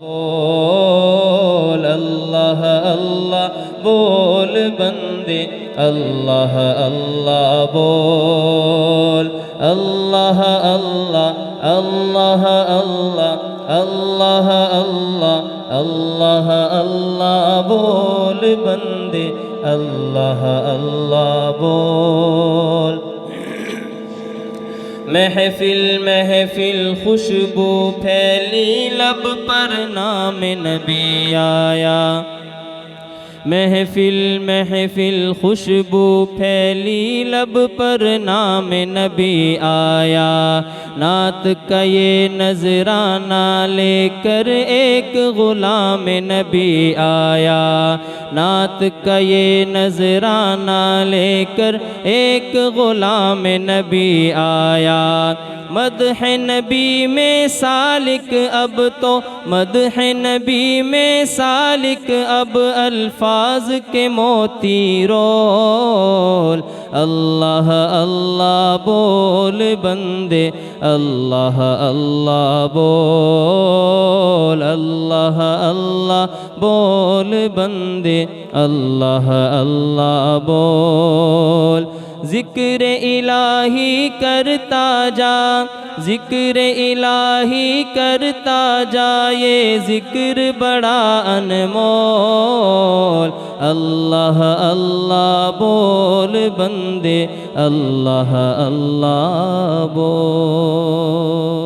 بول اللہ اللہ بول بندے اللہ اللہ بول اللہ اللہ اللہ اللہ اللہ اللہ اللہ اللہ بول بندے اللہ اللہ بول محفل محفل خوشبو پھیلی لب پر نام نبی آیا محفل محفل خوشبو پھیلی لب پر نام نبی آیا نعت کا یہ نذرانہ لے کر ایک غلام نبی آیا نعت کا یہ نذرانہ لے کر ایک غلام نبی آیا مدح نبی میں سالک اب تو مدح نبی میں سالک اب الفاظ کے موتی رول اللہ اللہ بول بندے اللہ اللہ بول اللہ اللہ بول بندے اللہ اللہ بول ذکر الہی کرتا جا ذکر الہی کرتا جا یہ ذکر بڑا انمول اللہ اللہ بول بندے اللہ اللہ بول